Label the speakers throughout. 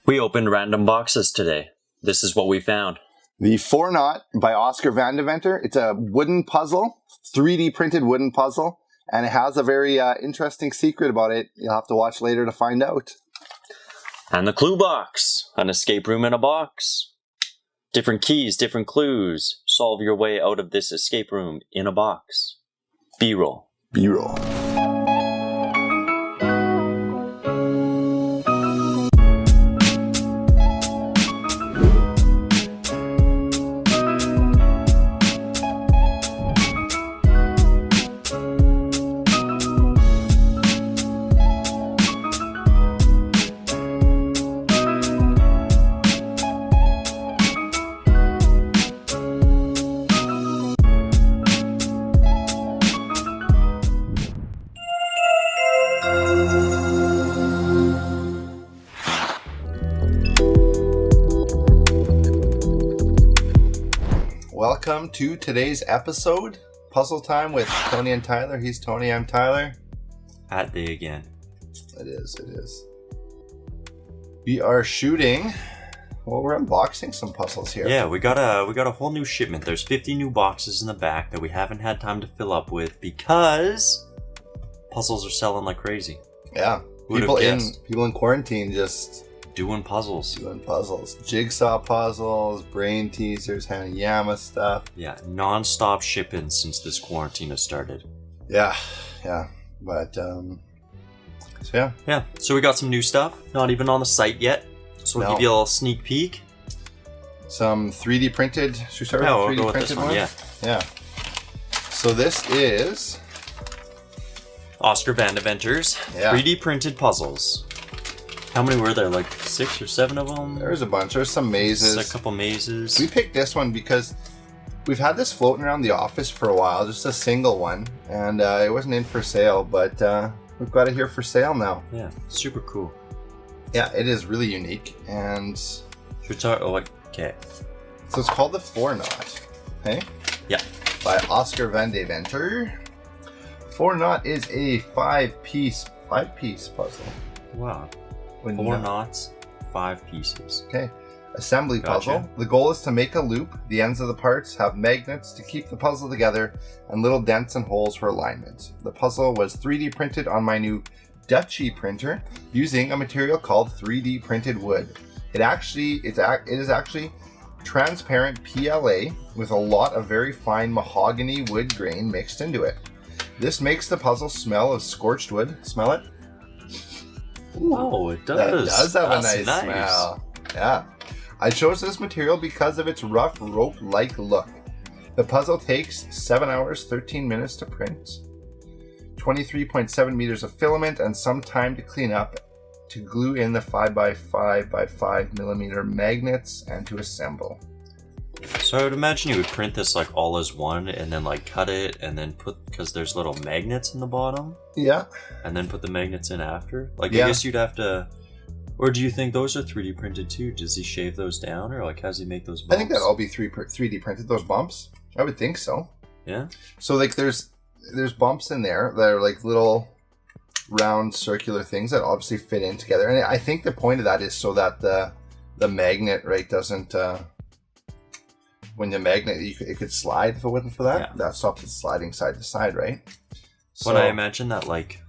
Speaker 1: We opened random boxes today. This is what we found.
Speaker 2: The 4-Knot by Oscar Van Deventer. It's a wooden puzzle, 3D printed wooden puzzle, and it has a very interesting secret about it. You'll have to watch later to find out.
Speaker 1: And the Cluebox, an escape room in a box. Different keys, different clues. Solve your way out of this escape room in a box. B-roll.
Speaker 2: B-roll. Welcome to today's episode, Puzzle Time with Tony and Tyler. He's Tony, I'm Tyler.
Speaker 1: At day again.
Speaker 2: It is. We are shooting, well, we're unboxing some puzzles here.
Speaker 1: Yeah, we got a whole new shipment. There's 50 new boxes in the back that we haven't had time to fill up with because puzzles are selling like crazy.
Speaker 2: Yeah, people in quarantine just
Speaker 1: doing puzzles.
Speaker 2: Jigsaw puzzles, brain teasers, Hanayama stuff.
Speaker 1: Yeah, non-stop shipping since this quarantine has started.
Speaker 2: Yeah. But, yeah.
Speaker 1: Yeah, so we got some new stuff. Not even on the site yet. So we'll give you a little sneak peek.
Speaker 2: Some 3D printed. Should we start with
Speaker 1: we'll
Speaker 2: 3D
Speaker 1: go with
Speaker 2: printed
Speaker 1: this one? Yeah.
Speaker 2: So this is
Speaker 1: Oscar Van Deventer's 3D printed puzzles. How many were there? Like 6 or 7 of them?
Speaker 2: There's a bunch. There's some mazes.
Speaker 1: A couple mazes.
Speaker 2: We picked this one because we've had this floating around the office for a while, just a single one, and it wasn't in for sale, but we've got it here for sale now.
Speaker 1: Yeah, super cool.
Speaker 2: Yeah, it is really unique, and
Speaker 1: should we talk? Oh, okay.
Speaker 2: So it's called the 4-Knot. Okay.
Speaker 1: Yeah.
Speaker 2: By Oscar Van Deventer. 4-Knot is a 5-piece puzzle.
Speaker 1: Wow. 4 knots, 5 pieces.
Speaker 2: Okay. Assembly puzzle. The goal is to make a loop. The ends of the parts have magnets to keep the puzzle together and little dents and holes for alignment. The puzzle was 3D printed on my new Dutchy printer using a material called 3D printed wood. It is actually transparent PLA with a lot of very fine mahogany wood grain mixed into it. This makes the puzzle smell of scorched wood. Smell it?
Speaker 1: Ooh, oh, it does.
Speaker 2: That does have a nice smell. Yeah. I chose this material because of its rough rope-like look. The puzzle takes 7 hours, 13 minutes to print, 23.7 meters of filament, and some time to clean up, to glue in the 5x5 by 5 millimeter magnets, and to assemble.
Speaker 1: So I would imagine you would print this like all as one and then like cut it and then because there's little magnets in the bottom.
Speaker 2: Yeah.
Speaker 1: And then put the magnets in after. Like I guess you'd have to, or do you think those are 3D printed too? Does he shave those down or like how does he make those bumps?
Speaker 2: I think that'd all be 3D printed, those bumps. I would think so.
Speaker 1: Yeah. So
Speaker 2: like there's bumps in there that are like little round circular things that obviously fit in together. And I think the point of that is so that the magnet, right, doesn't... when the magnet, it could slide if it wasn't for that. Yeah. That stops it sliding side to side, right?
Speaker 1: So, but I imagine that like,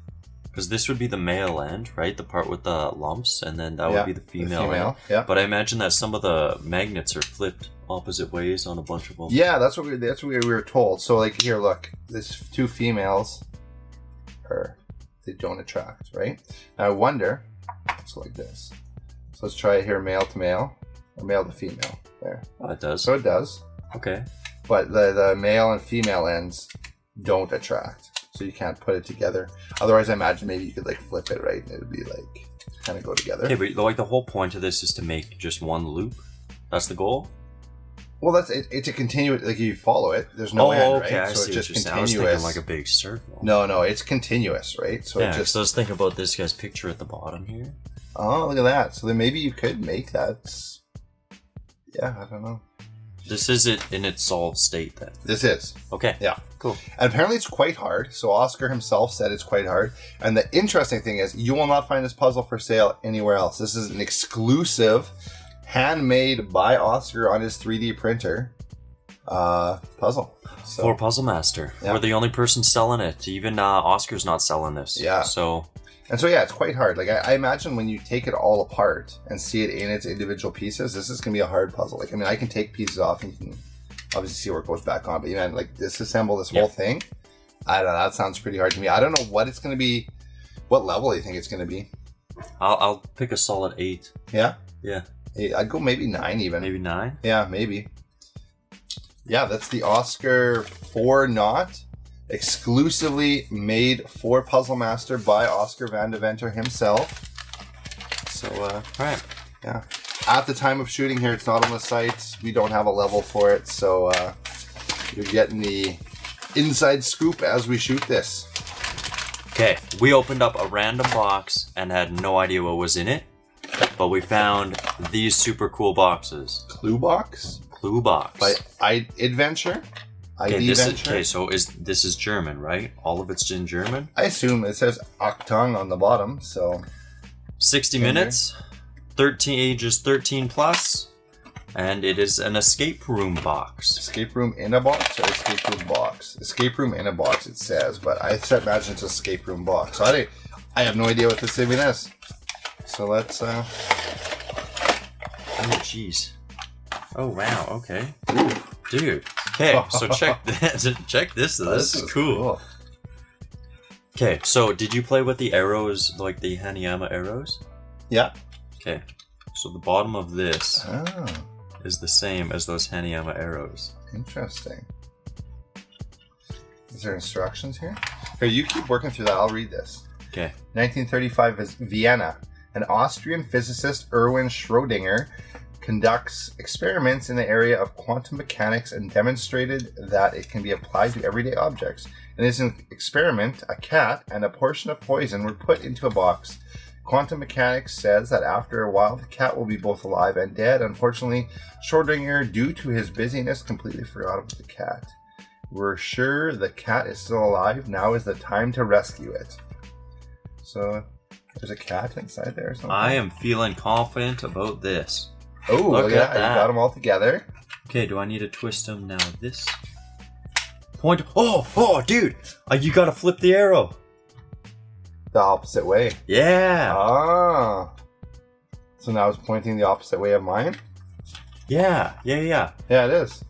Speaker 1: because this would be the male end, right? The part with the lumps, and then that would be the female end.
Speaker 2: Yeah.
Speaker 1: But I imagine that some of the magnets are flipped opposite ways on a bunch of them.
Speaker 2: Yeah, that's what we were told. So like here, look, there's 2 females, they don't attract, right? Now I wonder, it's like this. So let's try it here, male to male, or male to female. There.
Speaker 1: Oh, it does.
Speaker 2: So it does.
Speaker 1: Okay.
Speaker 2: But the male and female ends don't attract. So you can't put it together. Otherwise, I imagine maybe you could like flip it, right? And it would be like kind of go together.
Speaker 1: Okay, but like the whole point of this is to make just one loop. That's the goal?
Speaker 2: Well, that's it. It's a continuous, like you follow it. There's no end, right?
Speaker 1: I see it's just continuous. I was thinking like a big circle.
Speaker 2: No, it's continuous, right? So
Speaker 1: yeah, so let's think about this guy's picture at the bottom here.
Speaker 2: Oh, look at that. So then maybe you could make that. Yeah, I don't know.
Speaker 1: This is it in its solved state then.
Speaker 2: This is.
Speaker 1: Okay.
Speaker 2: Yeah.
Speaker 1: Cool.
Speaker 2: And apparently it's quite hard. So Oscar himself said it's quite hard. And the interesting thing is you will not find this puzzle for sale anywhere else. This is an exclusive, handmade by Oscar on his 3D printer puzzle. So,
Speaker 1: For Puzzle Master.
Speaker 2: Yeah.
Speaker 1: We're the only person selling it. Even Oscar's not selling this.
Speaker 2: Yeah.
Speaker 1: So...
Speaker 2: And so, yeah, it's quite hard. Like, I imagine when you take it all apart and see it in its individual pieces, this is going to be a hard puzzle. Like, I mean, I can take pieces off and you can obviously see where it goes back on. But, man, like, disassemble this whole thing, I don't know. That sounds pretty hard to me. I don't know what it's going to be, what level you think it's going to be.
Speaker 1: I'll pick a solid 8.
Speaker 2: Yeah?
Speaker 1: Yeah.
Speaker 2: 8. I'd go maybe 9 even.
Speaker 1: Maybe 9?
Speaker 2: Yeah, maybe. Yeah, that's the Oscar 4-Knot. Exclusively made for Puzzle Master by Oscar Van Deventer himself. So,
Speaker 1: Alright.
Speaker 2: yeah. At the time of shooting here, it's not on the site. We don't have a level for it, so you're getting the inside scoop as we shoot this.
Speaker 1: Okay, we opened up a random box and had no idea what was in it, but we found these super cool boxes.
Speaker 2: Cluebox?
Speaker 1: Cluebox.
Speaker 2: By Adventure?
Speaker 1: Okay, so this is German, right? All of it's in German?
Speaker 2: I assume it says Achtung on the bottom, so...
Speaker 1: 60 minutes, 13 ages 13 plus, and it is an escape room box.
Speaker 2: Escape room in a box or escape room box? Escape room in a box, it says, but I imagine it's escape room box. So I have no idea what this even is. So let's... Oh,
Speaker 1: jeez. Oh, wow, okay. Ooh, dude. Okay, so check this. Check this. This is cool. Okay, so did you play with the arrows, like the Hanayama arrows?
Speaker 2: Yeah.
Speaker 1: Okay, so the bottom of this is the same as those Hanayama arrows.
Speaker 2: Interesting. Is there instructions here? Here, you keep working through that. I'll read this.
Speaker 1: Okay.
Speaker 2: 1935 is Vienna. An Austrian physicist, Erwin Schrodinger, conducts experiments in the area of quantum mechanics and demonstrated that it can be applied to everyday objects. In his experiment, a cat and a portion of poison were put into a box. Quantum mechanics says that after a while, the cat will be both alive and dead. Unfortunately, Schrodinger, due to his busyness, completely forgot about the cat. We're sure the cat is still alive. Now is the time to rescue it. So, there's a cat inside there or something?
Speaker 1: I am feeling confident about this.
Speaker 2: Oh, look at that. You got them all together.
Speaker 1: Okay, do I need to twist them now? This point. Oh, dude! You gotta flip the arrow.
Speaker 2: The opposite way.
Speaker 1: Yeah.
Speaker 2: Ah. So now it's pointing the opposite way of mine?
Speaker 1: Yeah,
Speaker 2: Yeah, it is.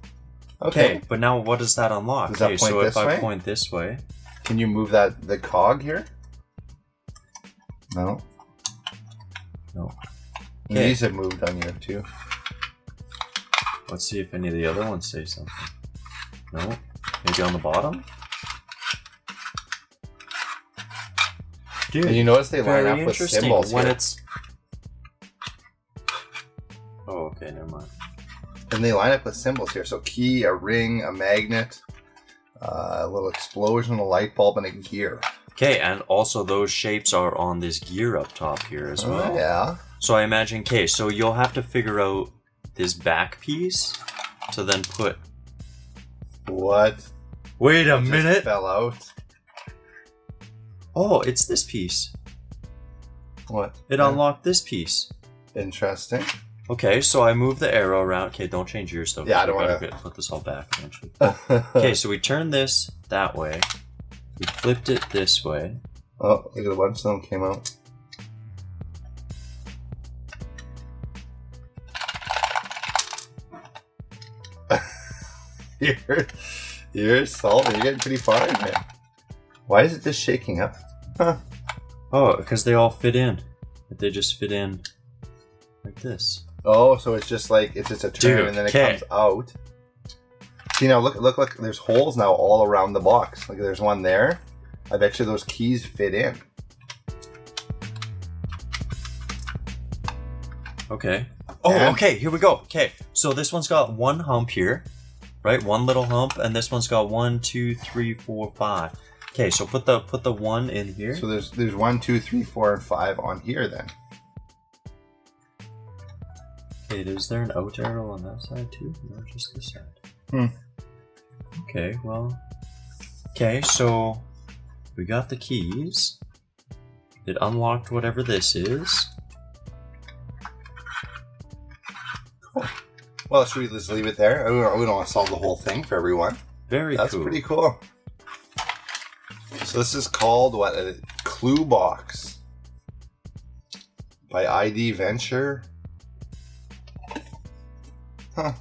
Speaker 2: Okay.
Speaker 1: But now what does that unlock?
Speaker 2: Does that point
Speaker 1: so
Speaker 2: this
Speaker 1: if
Speaker 2: way?
Speaker 1: I point this way.
Speaker 2: Can you move the cog here? No.
Speaker 1: No.
Speaker 2: Okay. These have moved on you too.
Speaker 1: Let's see if any of the other ones say something. No? Maybe on the bottom? Dude,
Speaker 2: and you notice they line up with symbols
Speaker 1: when
Speaker 2: here.
Speaker 1: It's... Oh, okay, never mind.
Speaker 2: And they line up with symbols here. So key, a ring, a magnet, a little explosion, a light bulb, and a gear.
Speaker 1: Okay, and also those shapes are on this gear up top here as well.
Speaker 2: Oh, yeah.
Speaker 1: So I imagine, okay, so you'll have to figure out this back piece to then put...
Speaker 2: What?
Speaker 1: Wait a minute!
Speaker 2: Fell out.
Speaker 1: Oh, it's this piece.
Speaker 2: What?
Speaker 1: It unlocked this piece.
Speaker 2: Interesting.
Speaker 1: Okay, so I move the arrow around. Okay, don't change yours though.
Speaker 2: Yeah, I don't want
Speaker 1: to put this all back eventually. Okay, so we turned this that way. We flipped it this way.
Speaker 2: Oh, look at a bunch of them came out. You're salty. You're getting pretty far in there. Why is it just shaking up? Huh.
Speaker 1: Oh, because they all fit in. They just fit in like this.
Speaker 2: Oh, so it's just like, it's just a turn and then it comes out. See now, look, there's holes now all around the box. Like there's one there. I bet you those keys fit in.
Speaker 1: Okay. Oh, okay, here we go. Okay, so this one's got one hump here, right? One little hump, and this one's got 1, 2, 3, 4, 5. Okay, so put the one in here.
Speaker 2: So there's 1, 2, 3, 4, and 5 on here then.
Speaker 1: Wait, is there an out arrow on that side too? Or just this side? Okay, well... Okay, so... We got the keys. It unlocked whatever this is.
Speaker 2: Cool. Well, should we just leave it there? We don't want to solve the whole thing for everyone.
Speaker 1: Very cool.
Speaker 2: That's pretty cool. So this is called, what? A Cluebox. By ID Venture. Huh.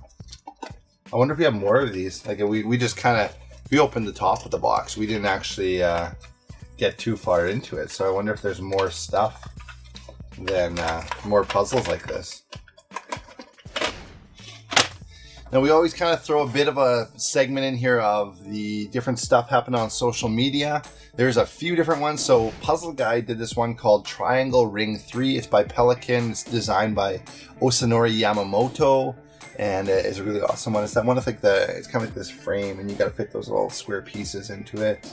Speaker 2: I wonder if we have more of these. Like, we just kind of... We opened the top of the box. We didn't actually get too far into it. So I wonder if there's more stuff than more puzzles like this. Now we always kind of throw a bit of a segment in here of the different stuff happening on social media. There's a few different ones. So Puzzle Guy did this one called Triangle Ring 3. It's by Pelican. It's designed by Osanori Yamamoto. And it's a really awesome one. It's that one with like it's kind of like this frame, and you got to fit those little square pieces into it.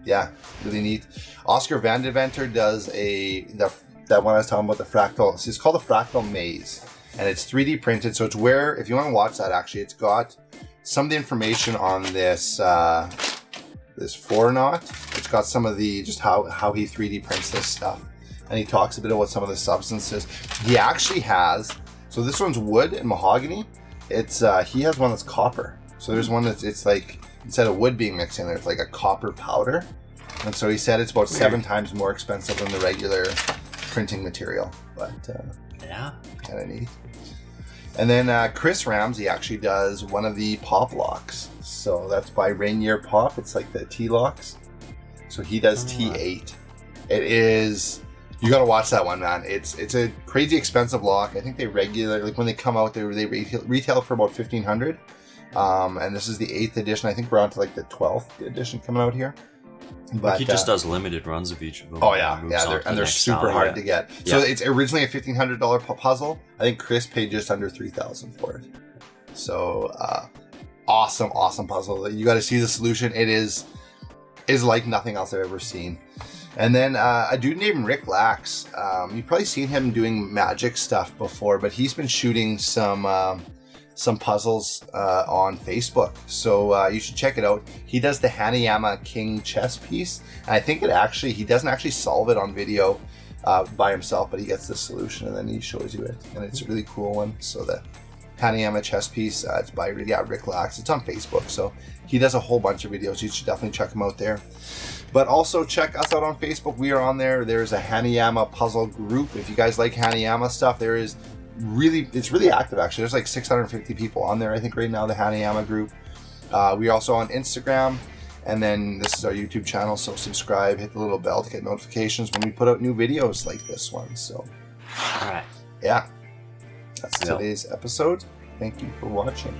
Speaker 2: Yeah, really neat. Oscar Vandeventer does that one I was talking about, the fractal. So it's called the Fractal Maze, and it's 3D printed. So it's where, if you want to watch that, actually, it's got some of the information on this this 4-knot. It's got some of the just how he 3D prints this stuff, and he talks a bit about some of the substances. He actually has. So this one's wood and mahogany. It's he has one that's copper. So there's one it's like, instead of wood being mixed in there, it's like a copper powder. And so he said it's about 7 times more expensive than the regular printing material. But
Speaker 1: yeah,
Speaker 2: kind of neat. And then Chris Ramsey actually does one of the pop locks. So that's by Rainier Pop. It's like the T-locks. So he does T8. It is... You gotta watch that one, man. It's a crazy expensive lock. I think they regularly, like when they come out, they retail for about $1,500. And this is the 8th edition. I think we're on to like the 12th edition coming out here. But
Speaker 1: he just does limited runs of each of them.
Speaker 2: Oh yeah, they're super hard to get. So it's originally a $1,500 puzzle. I think Chris paid just under $3,000 for it. So awesome puzzle. You got to see the solution. It is like nothing else I've ever seen. And then a dude named Rick Lax, you've probably seen him doing magic stuff before, but he's been shooting some puzzles on Facebook. So you should check it out. He does the Hanayama King chess piece. And I think he doesn't actually solve it on video by himself, but he gets the solution and then he shows you it. And it's a really cool one. So the Hanayama chess piece, it's by Rick Lax. It's on Facebook. So he does a whole bunch of videos. You should definitely check him out there. But also check us out on Facebook. We are on there. There's a Hanayama puzzle group. If you guys like Hanayama stuff, it's really active actually. There's like 650 people on there, I think, right now, the Hanayama group. We're also on Instagram, and then this is our YouTube channel. So subscribe, hit the little bell to get notifications when we put out new videos like this one. So,
Speaker 1: all right,
Speaker 2: yeah, that's today's episode. Thank you for watching.